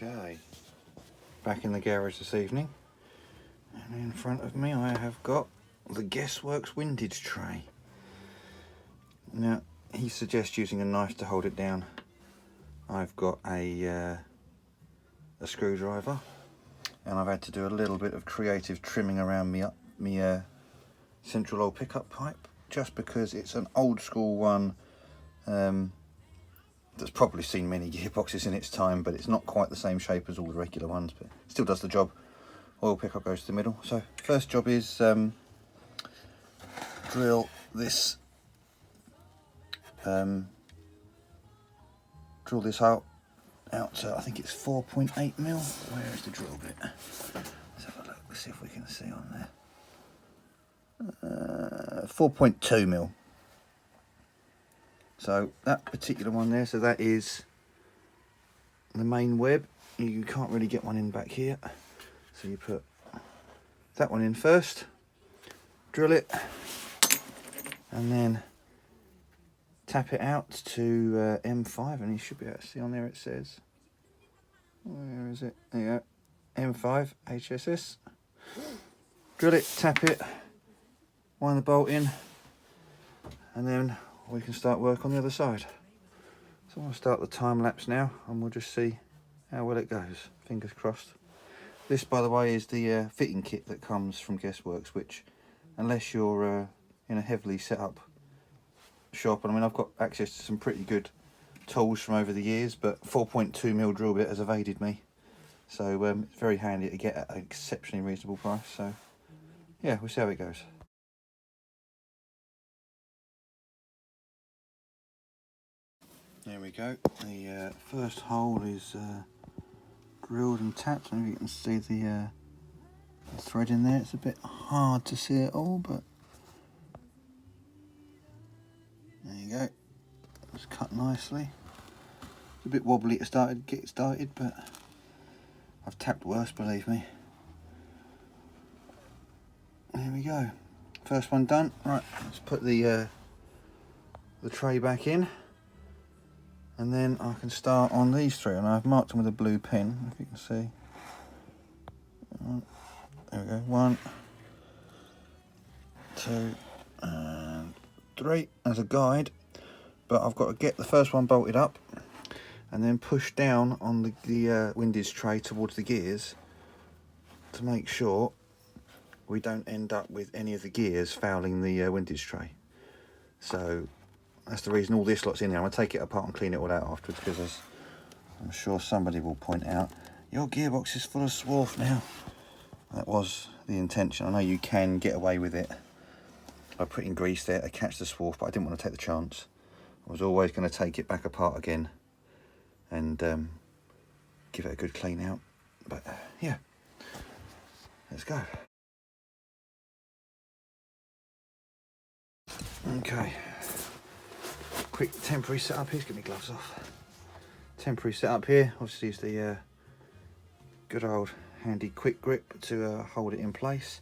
Okay, back in the garage this evening, and in front of me I have got the Guessworks Windage tray. Now, he suggests using a knife to hold it down. I've got a screwdriver, and I've had to do a little bit of creative trimming around me central oil pickup pipe, just because it's an old school one that's probably seen many gearboxes in its time, but it's not quite the same shape as all the regular ones, but still does the job. Oil pickup goes to the middle. So first job is drill this out to, I think it's 4.8 mil. Where is the drill bit? Let's have a look. Let's see if we can see on there. 4.2 mil. So that particular one there, so that is the main web. You can't really get one in back here, so you put that one in first, drill it, and then tap it out to M5, and you should be able to see on there it says, where is it? There you go, M5 HSS. Drill it, tap it, wind the bolt in, and then we can start work on the other side. So I'll start the time lapse now, and we'll just see how well it goes. Fingers crossed. This, by the way, is the fitting kit that comes from Guessworks, which, unless you're in a heavily set up shop, and I mean, I've got access to some pretty good tools from over the years, but 4.2 mil drill bit has evaded me. So it's very handy to get at an exceptionally reasonable price. So yeah, we'll see how it goes. There we go. The first hole is drilled and tapped. I don't know if you can see the thread in there. It's a bit hard to see it all, but there you go. It's cut nicely. It's a bit wobbly to get started, but I've tapped worse, believe me. There we go. First one done. Right, let's put the tray back in. And then I can start on these three, and I've marked them with a blue pen, if you can see. There we go, 1, 2, and 3 as a guide. But I've got to get the first one bolted up, and then push down on the windage tray towards the gears to make sure we don't end up with any of the gears fouling the windage tray. So that's the reason all this lot's in there. I'm going to take it apart and clean it all out afterwards, because as I'm sure somebody will point out, your gearbox is full of swarf now. That was the intention. I know you can get away with it by putting grease there to catch the swarf, but I didn't want to take the chance. I was always going to take it back apart again and give it a good clean out. But yeah, let's go. Okay. Quick temporary setup here. Let's get my gloves off. Temporary setup here. Obviously use the good old handy quick grip to hold it in place,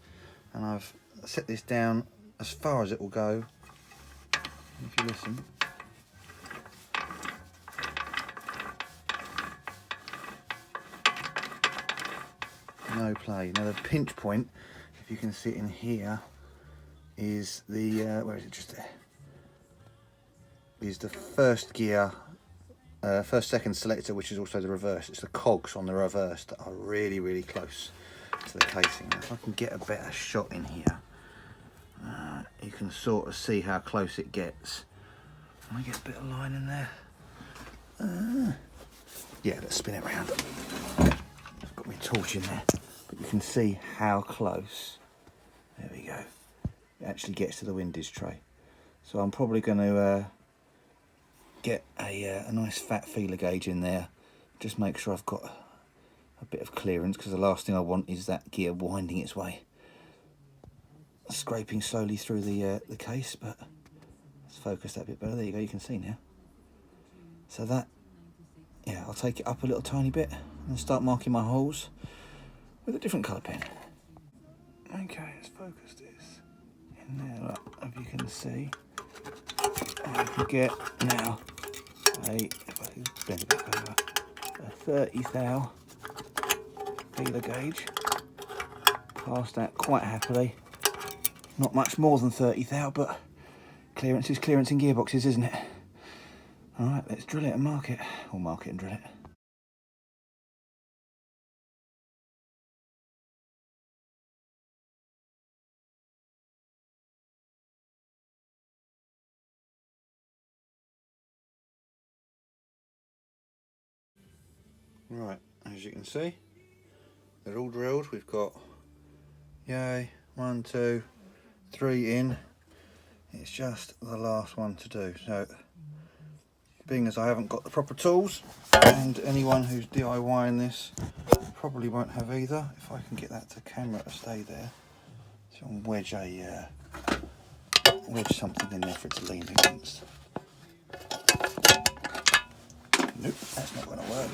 and I've set this down as far as it will go. If you listen, no play. Now the pinch point, if you can see it in here, is the where is it? Just there. Is the first gear, first second selector, which is also the reverse. It's the cogs on the reverse that are really, really close to the casing. Now, if I can get a better shot in here, you can sort of see how close it gets. Can I get a bit of line in there? Yeah, let's spin it around. I've got my torch in there, but you can see how close. There we go. It actually gets to the windage tray. So I'm probably going to get a nice fat feeler gauge in there. Just make sure I've got a bit of clearance, because the last thing I want is that gear winding its way, scraping slowly through the case. But let's focus that a bit better. There you go, you can see now. So that, yeah, I'll take it up a little tiny bit and start marking my holes with a different colour pen. Okay, let's focus this in there. Look, if you can see, I can get now if I can bend it back over, a 30 thou feeler gauge. Past that quite happily. Not much more than 30 thou, but clearance is clearance in gearboxes, isn't it? Alright, let's drill it and mark it. Or mark it and drill it. Right, as you can see, they're all drilled. We've got, yay, 1, 2, 3 in. It's just the last one to do. So, being as I haven't got the proper tools, and anyone who's DIYing this probably won't have either, if I can get that to camera to stay there, so I'll wedge something in there for it to lean against. Nope, that's not going to work.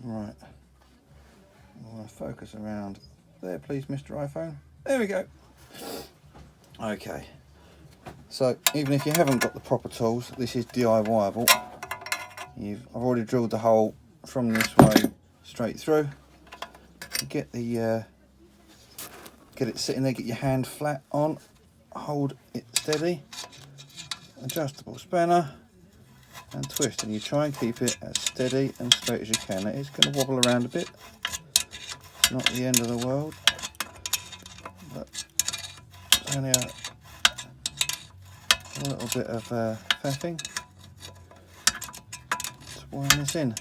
Right, I want to focus around there, please, Mr. iPhone. There we go. Okay, so even if you haven't got the proper tools, this is DIYable. I've already drilled the hole from this way straight through. Get it sitting there. Get your hand flat on. Hold it steady. Adjustable spanner. And twist, and you try and keep it as steady and straight as you can. It is going to wobble around a bit, not the end of the world, but it's only a little bit of faffing to wind this in.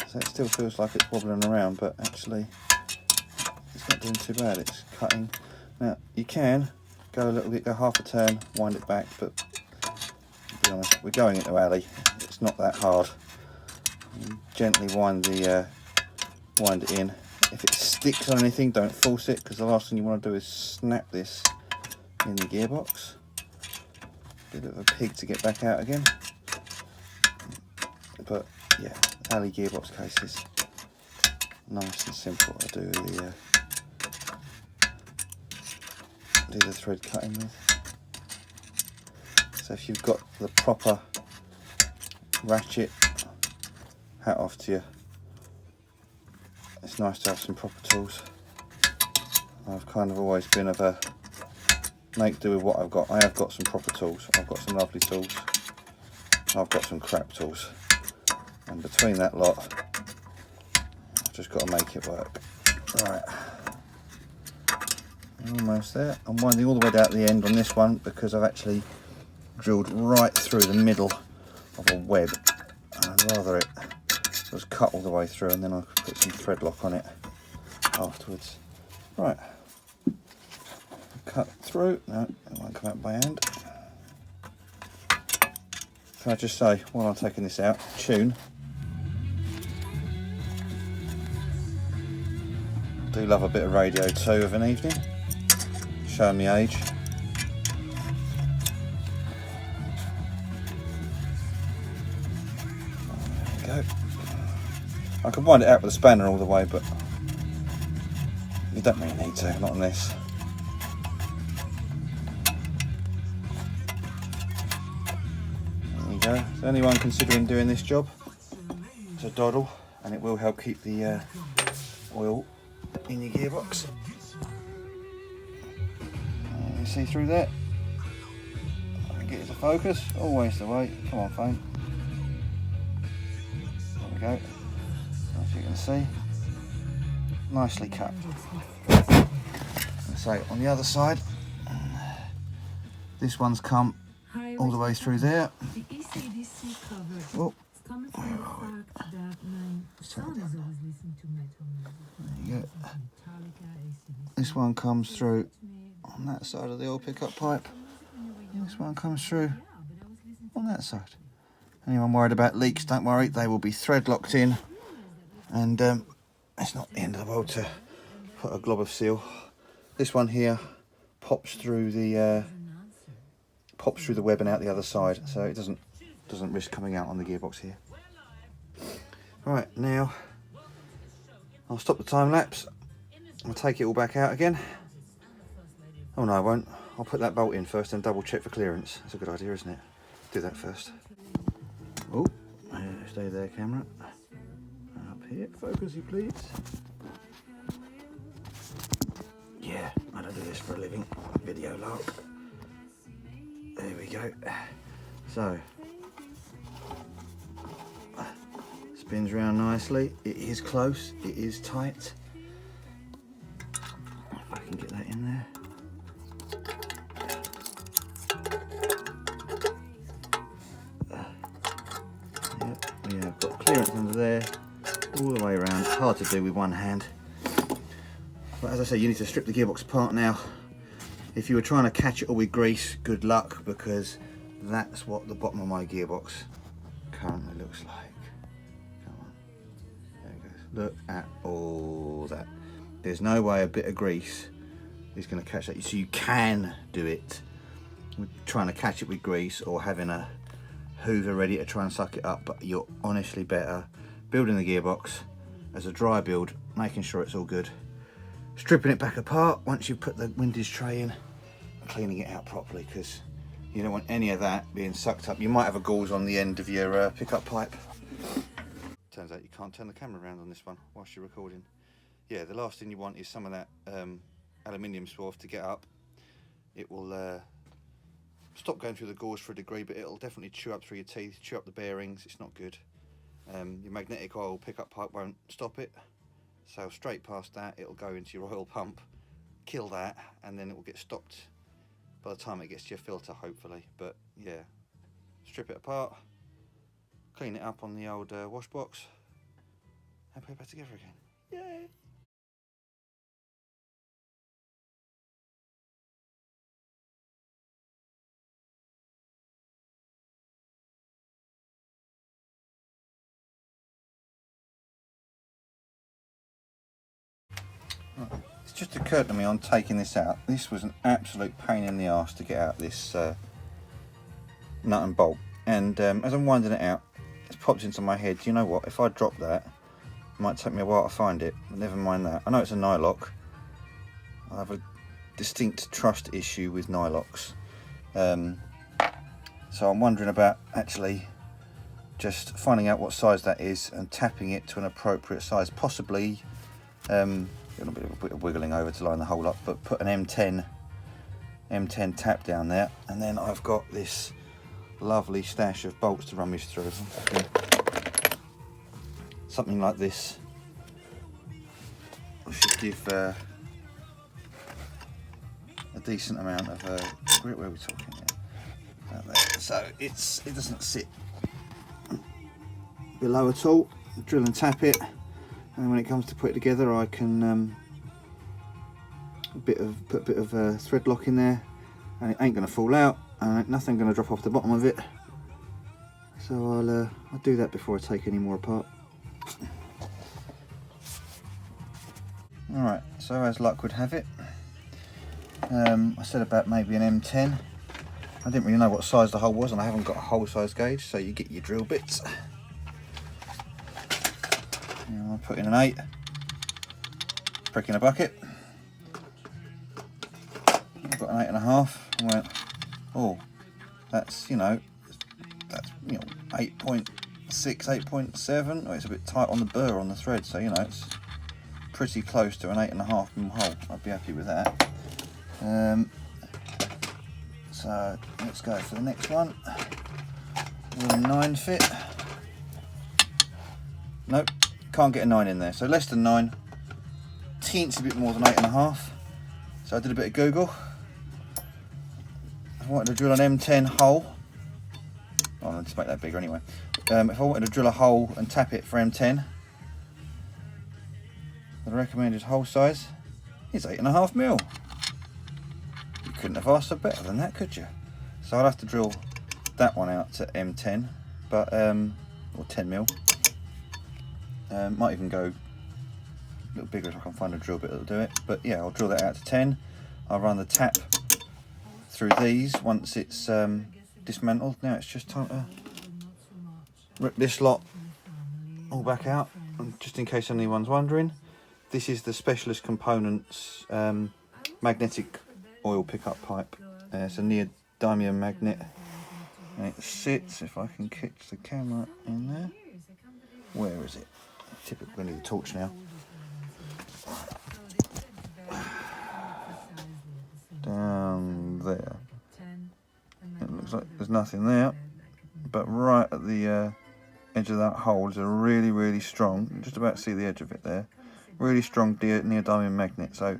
So it still feels like it's wobbling around, but actually it's not doing too bad. It's cutting. Now you can go a little bit, go half a turn, wind it back, but to be honest, we're going into alley. It's not that hard. You gently wind it in. If it sticks on anything, don't force it, because the last thing you want to do is snap this in the gearbox. Be a bit of a pig to get back out again. But yeah, alley gearbox cases, nice and simple to do the thread cutting with. So if you've got the proper ratchet, hat off to you. It's nice to have some proper tools. I've kind of always been of a make do with what I've got. I have got some proper tools. I've got some lovely tools. I've got some crap tools. And between that lot, I've just got to make it work. Right. Almost there. I'm winding all the way down at the end on this one because I've actually drilled right through the middle of a web. And I'd rather it was cut all the way through, and then I could put some thread lock on it afterwards. Right. Cut through. No, it won't come out by hand. Can I just say, while I'm taking this out, tune. I do love a bit of radio too of an evening. Showing me age. There we go. I can wind it out with a spanner all the way, but you don't really need to, not on this. There you go. So anyone considering doing this job, it's a doddle, and it will help keep the oil in your gearbox. You see through that? Get it to focus. Always the way. Come on, phone. There we go. As you can see, nicely cut. So on the other side, this one's come all the way through there. Oh. There you go. This one comes through on that side of the oil pickup pipe. This one comes through on that side. Anyone worried about leaks, don't worry, they will be thread locked in, and it's not the end of the world to put a glob of seal. This one here pops through the web and out the other side, so it doesn't risk coming out on the gearbox here. Right, now I'll stop the time lapse. I'll take it all back out again. Oh no, I won't. I'll put that bolt in first and double check for clearance. That's a good idea, isn't it? do that first. Oh, stay there, camera. Up here, focus you please. Yeah, I don't do this for a living. Video log. There we go. So, spins round nicely. It is close, it is tight. If I can get that in there. Yeah, I've got clearance under there, all the way around. It's hard to do with one hand. But as I say, you need to strip the gearbox apart now. If you were trying to catch it all with grease, good luck, because that's what the bottom of my gearbox currently looks like. Come on, there it goes. Look at all that. There's no way a bit of grease is going to catch that. So you can do it with trying to catch it with grease or having a hoover ready to try and suck it up, but you're honestly better building the gearbox as a dry build, making sure it's all good, stripping it back apart once you've put the windage tray in, and cleaning it out properly, because you don't want any of that being sucked up. You might have a gauze on the end of your pickup pipe. Turns out you can't turn the camera around on this one whilst you're recording. Yeah, the last thing you want is some of that aluminium swarf to get up. It will stop going through the gauze for a degree, but it'll definitely chew up through your teeth, chew up the bearings. It's not good. Your magnetic oil pickup pipe won't stop it, so straight past that it'll go into your oil pump, kill that, and then it will get stopped by the time it gets to your filter, hopefully. But yeah, strip it apart, clean it up on the old wash box, and put it back together again. Yay! It's just occurred to me on taking this out, this was an absolute pain in the arse to get out this nut and bolt, and as I'm winding it out, it's popped into my head, you know what, if I drop that, it might take me a while to find it, but never mind that. I know it's a nylock. I have a distinct trust issue with nylocks, so I'm wondering about actually just finding out what size that is and tapping it to an appropriate size, possibly a bit of wiggling over to line the hole up, but put an M10 tap down there, and then I've got this lovely stash of bolts to rummage through. Okay. Something like this should give a decent amount of grip. Where are we talking here? About there. So it doesn't sit below at all. Drill and tap it, and when it comes to put it together, I can put a bit of thread lock in there, and it ain't going to fall out, and nothing going to drop off the bottom of it. So I'll do that before I take any more apart. Alright, so as luck would have it, I said about maybe an M10. I didn't really know what size the hole was, and I haven't got a hole size gauge, so you get your drill bits. And I'll put in an 8, prick in a bucket. I've got an 8.5, and went, oh, that's 8.6, 8.7. Oh, it's a bit tight on the burr on the thread, so it's pretty close to an 8.5mm hole. I'd be happy with that. So let's go for the next one. Will a 9 fit? Nope, can't get a 9 in there. So less than 9, teensy bit more than 8.5. So I did a bit of Google. If I wanted to drill an M10 hole, I'll just make that bigger anyway. If I wanted to drill a hole and tap it for M10, the recommended hole size is 8.5mm. You couldn't have asked for better than that, could you? So I'll have to drill that one out to M10, but or 10mm. Might even go a little bigger if I can find a drill bit that'll do it. But yeah, I'll drill that out to 10. I'll run the tap through these once it's dismantled. Now it's just time to rip this lot all back out. And just in case anyone's wondering, this is the Specialist Components magnetic oil pickup pipe. It's a neodymium magnet. And it sits, if I can catch the camera in there. Where is it? Typically need a torch now. Down there. It looks like there's nothing there, but right at the edge of that hole is a really, really strong, you just about see the edge of it there, really strong neodymium magnet. So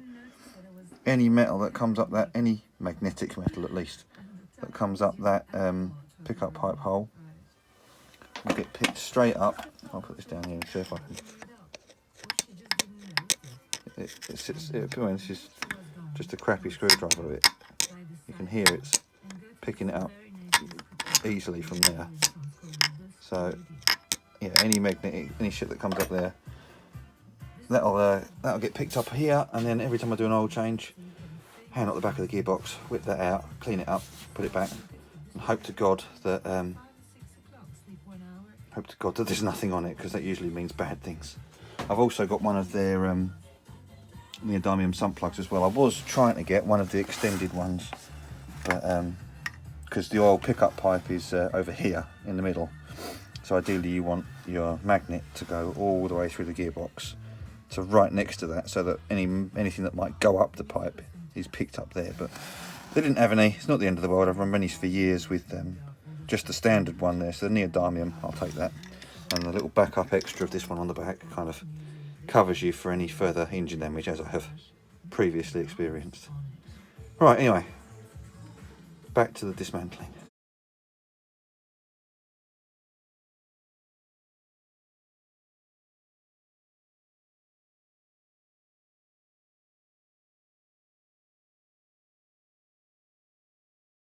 any metal that comes up that, any magnetic metal at least, that comes up that pickup pipe hole will get picked straight up. I'll put this down here and see if I can. This is just a crappy screwdriver. You can hear it's picking it up easily from there. So yeah, any shit that comes up there, that'll get picked up here, and then every time I do an oil change, hand out the back of the gearbox, whip that out, clean it up, put it back, and hope to God that there's nothing on it, because that usually means bad things. I've also got one of their neodymium sump plugs as well. I was trying to get one of the extended ones, but because the oil pickup pipe is over here in the middle, so ideally you want your magnet to go all the way through the gearbox to right next to that, so that anything that might go up the pipe is picked up there. But they didn't have any. It's not the end of the world. I've run minis for years with just the standard one there, so the neodymium, I'll take that. And the little backup extra of this one on the back kind of covers you for any further engine damage, as I have previously experienced. Right, anyway, back to the dismantling.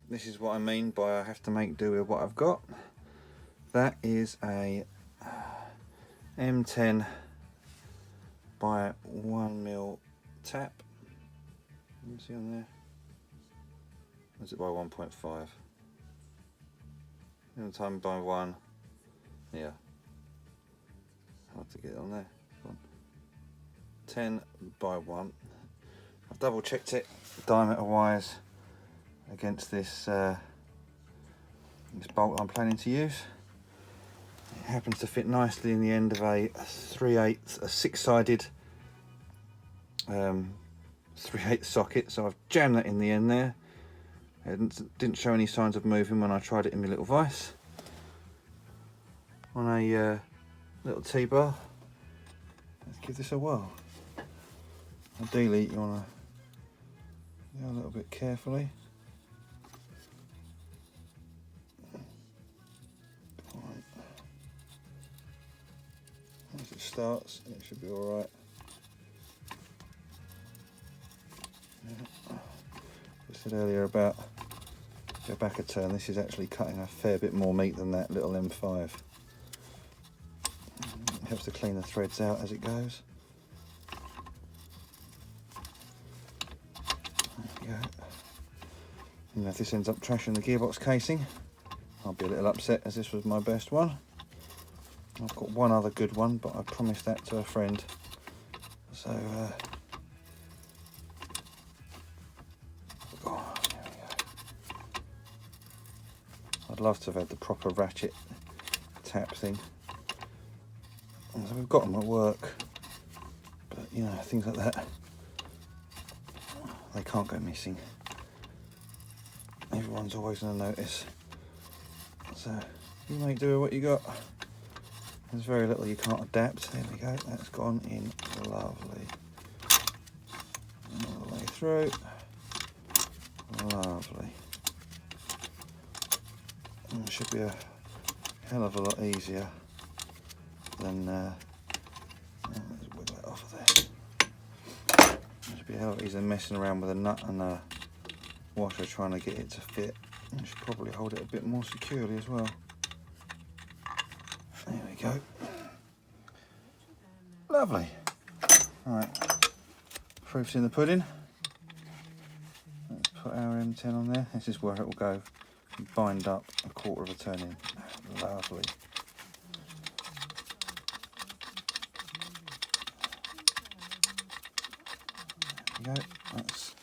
This is what I mean by I have to make do with what I've got. That is a M10 by 1mm tap. Let me see on there. Is it by 1.5? M10 by 1. Yeah. Hard to get it on there. 10 by 1. I've double checked it diameter wise against this this bolt I'm planning to use. It happens to fit nicely in the end of a 3/8, a 6-sided 3/8 socket, so I've jammed that in the end there. It didn't show any signs of moving when I tried it in my little vise. On a little T-bar. Let's give this a whirl. Ideally you want to go a little bit carefully. Once it starts, it should be alright. Yeah. I said earlier about go back a turn, this is actually cutting a fair bit more meat than that little M5. It helps to clean the threads out as it goes. There we go. And if this ends up trashing the gearbox casing, I'll be a little upset, as this was my best one. I've got one other good one, but I promised that to a friend. So, oh, there we go. I'd love to have had the proper ratchet tap thing. And so we've got them at work, but you know, things like that, they can't go missing. Everyone's always going to notice. So, you make do with what you got. There's very little you can't adapt. There we go, that's gone in lovely. All the way through. Lovely. And it should be a hell of a lot easier than let's wiggle it off of there. It should be a hell of a lot easier than messing around with a nut and a washer trying to get it to fit. I should probably hold it a bit more securely as well. There we go. Lovely. Alright, proof's in the pudding. Let's put our M10 on there. This is where it will go and bind up a quarter of a turn in. Lovely. There we go. That's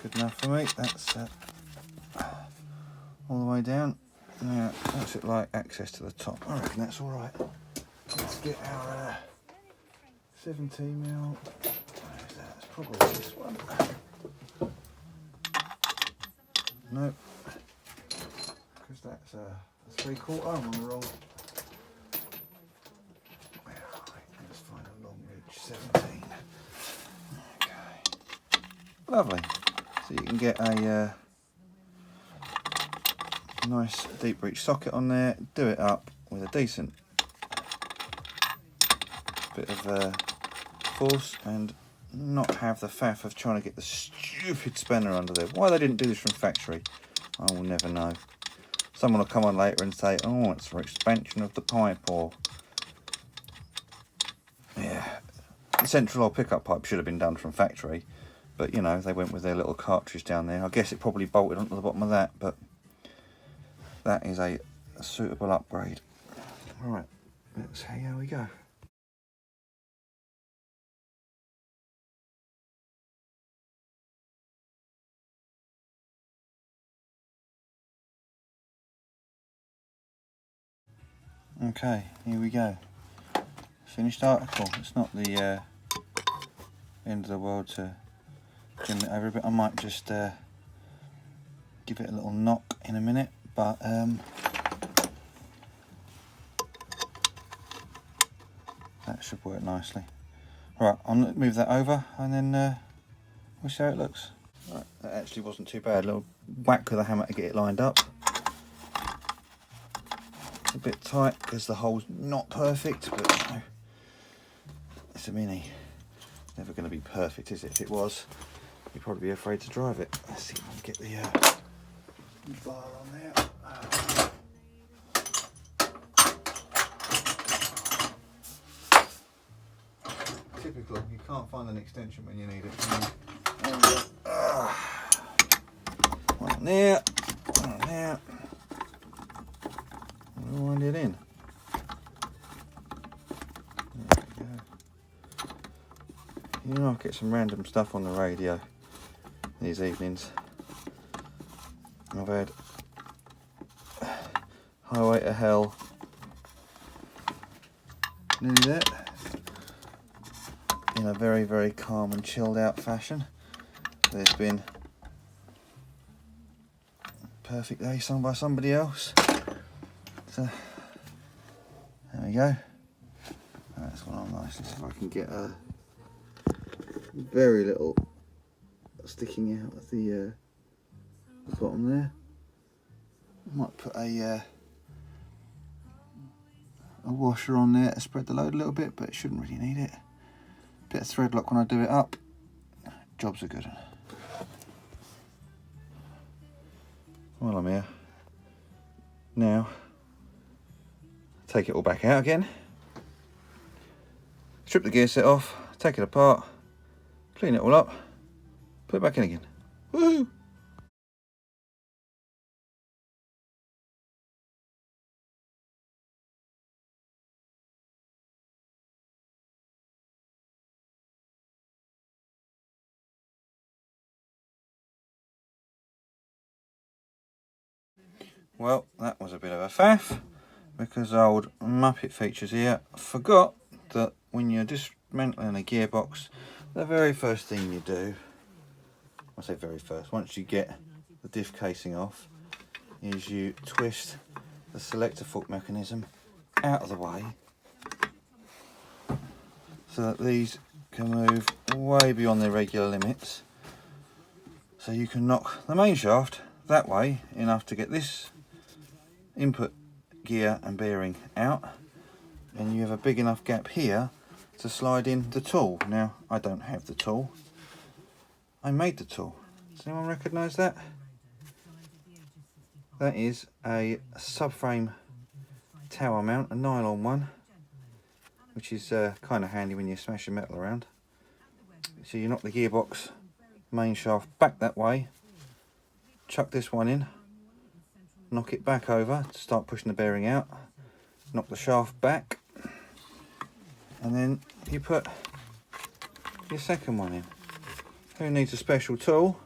good enough for me. That's all the way down. Now, what's it like access to the top? I reckon that's all right. Let's get our 17mm. Where's that? It's probably this one. Nope. Because that's a 3/4. I'm on the wrong. Let's find a long ridge 17. Okay. Lovely. So you can get a nice deep reach socket on there. Do it up with a decent bit of force and not have the faff of trying to get the stupid spanner under there. Why they didn't do this from factory, I will never know. Someone will come on later and say, oh, it's for expansion of the pipe, or yeah, the central oil pickup pipe should have been done from factory, but you know, they went with their little cartridge down there. I guess it probably bolted onto the bottom of that, but that is a suitable upgrade. Right, let's see how we go. Okay, here we go. Finished article. It's not the end of the world to trim it over a bit. I might just give it a little knock in a minute, but that should work nicely. Right, I'll move that over and then we'll see how it looks. Right, that actually wasn't too bad. A little whack with a hammer to get it lined up. A bit tight because the hole's not perfect, but you know, it's a Mini. It's never going to be perfect, is it? If it was, you'd probably be afraid to drive it. Let's see if I can get the bar on there. Typical, you can't find an extension when you need it. One there, one there. Wind it in. There we go. You know, I'll get some random stuff on the radio these evenings. I've had Highway to Hell, nearly there, in a very, very calm and chilled out fashion. There's been Perfect Day sung by somebody else. So there we go. That's gone on nicely. So if I can get a very little sticking out of the bottom there. I might put a washer on there to spread the load a little bit, but it shouldn't really need it. Bit of thread lock when I do it up. Jobs are good. While I'm here, now take it all back out again, strip the gear set off, take it apart, clean it all up, put it back in again. Woohoo! Well, that was a bit of a faff, because old Muppet Features here forgot that when you're dismantling a gearbox, the very first thing you do, I say very first, once you get the diff casing off, is you twist the selector fork mechanism out of the way so that these can move way beyond their regular limits, so you can knock the main shaft that way enough to get this input gear and bearing out, and you have a big enough gap here to slide in the tool. Now, I don't have the tool, I made the tool. Does anyone recognise that? That is a subframe tower mount, a nylon one, which is kind of handy when you're smashing metal around. So you knock the gearbox main shaft back that way, chuck this one in, knock it back over to start pushing the bearing out, knock the shaft back, and then you put your second one in. Who needs a special tool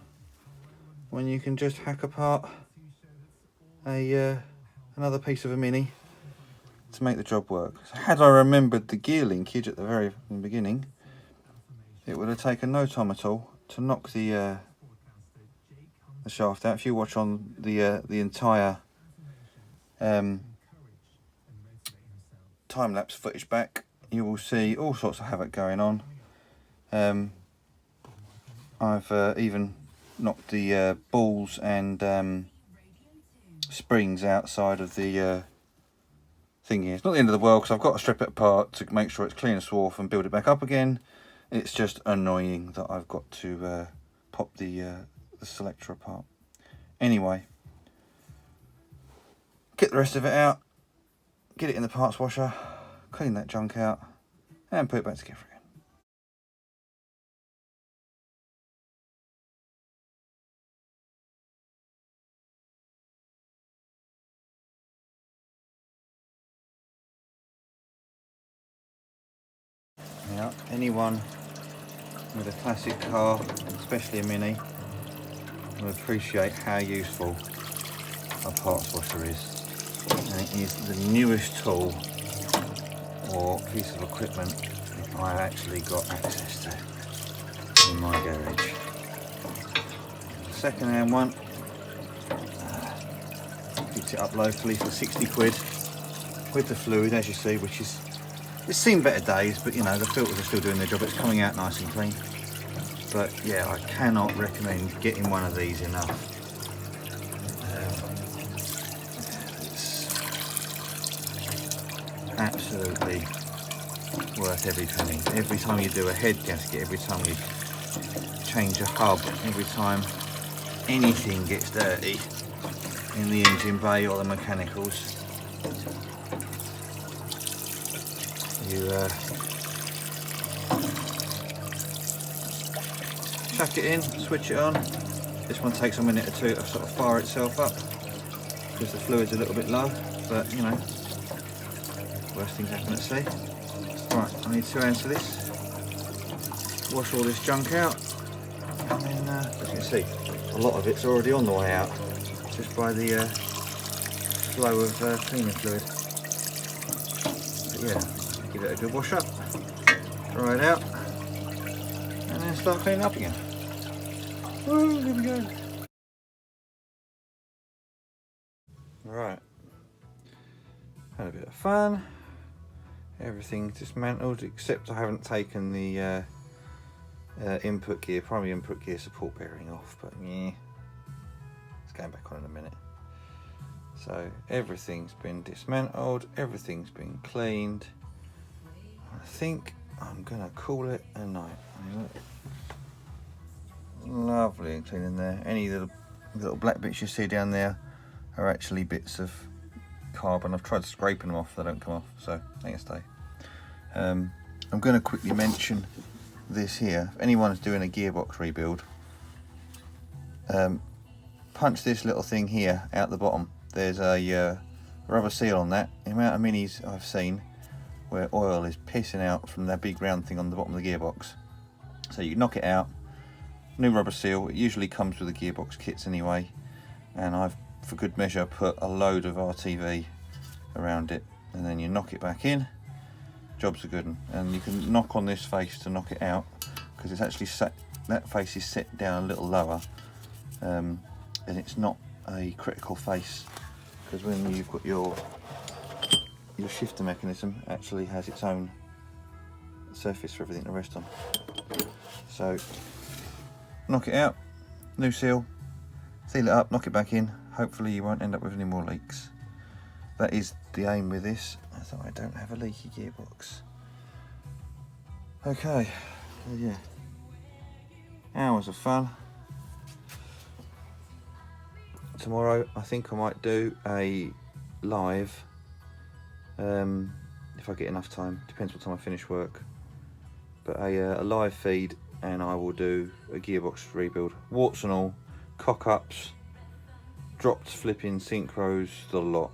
when you can just hack apart another piece of a Mini to make the job work. So had I remembered the gear linkage at the very beginning, it would have taken no time at all to knock the shaft out. If you watch on the entire time-lapse footage back, you will see all sorts of havoc going on. I've even knocked the balls and springs outside of the thing here. It's not the end of the world because I've got to strip it apart to make sure it's clean of swarf and build it back up again. It's just annoying that I've got to pop the selector apart. Anyway, get the rest of it out, get it in the parts washer, clean that junk out and put it back together again. Now, anyone with a classic car, especially a Mini, will appreciate how useful a parts washer is. And it is the newest tool or piece of equipment I've actually got access to in my garage. Second-hand one, picked it up locally for 60 quid with the fluid, as you see, which is, it's seen better days, but you know, the filters are still doing their job. It's coming out nice and clean. But yeah, I cannot recommend getting one of these enough. It's absolutely worth every penny. Every time you do a head gasket, every time you change a hub, every time anything gets dirty in the engine bay or the mechanicals, you chuck it in, switch it on. This one takes a minute or two to sort of fire itself up because the fluid's a little bit low, but you know, worst things happen at sea. Right, I need 2 hands for this. Wash all this junk out, and then as you can see, a lot of it's already on the way out just by the flow of cleaning fluid. But yeah, give it a good wash up, dry it out, and then start cleaning up again. Woo, here we go. Right, had a bit of fun. Everything's dismantled except I haven't taken the input gear, primary input gear support bearing off, but yeah, it's going back on in a minute. So everything's been dismantled, everything's been cleaned. I think I'm gonna call it a night. Lovely and clean in there. Any little black bits you see down there are actually bits of carbon. I've tried scraping them off, they don't come off, so they can stay. I'm going to quickly mention this here. If anyone's doing a gearbox rebuild, punch this little thing here out the bottom. There's a rubber seal on that. The amount of Minis I've seen where oil is pissing out from that big round thing on the bottom of the gearbox. So you knock it out, new rubber seal. It usually comes with the gearbox kits anyway, and I've, for good measure, put a load of RTV around it, and then you knock it back in. Job's a good one. And you can knock on this face to knock it out, because it's actually set, that face is set down a little lower, and it's not a critical face, because when you've got your shifter mechanism actually has its own surface for everything to rest on. So knock it out, new seal it up, knock it back in. Hopefully you won't end up with any more leaks. That is the aim with this, so I don't have a leaky gearbox. Okay, so yeah, hours of fun. Tomorrow I think I might do a live, if I get enough time, depends what time I finish work, but a live feed, and I will do a gearbox rebuild, warts and all, cock-ups, dropped, flipping, synchros, the lot.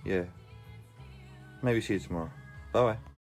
Yeah, maybe see you tomorrow. Bye bye.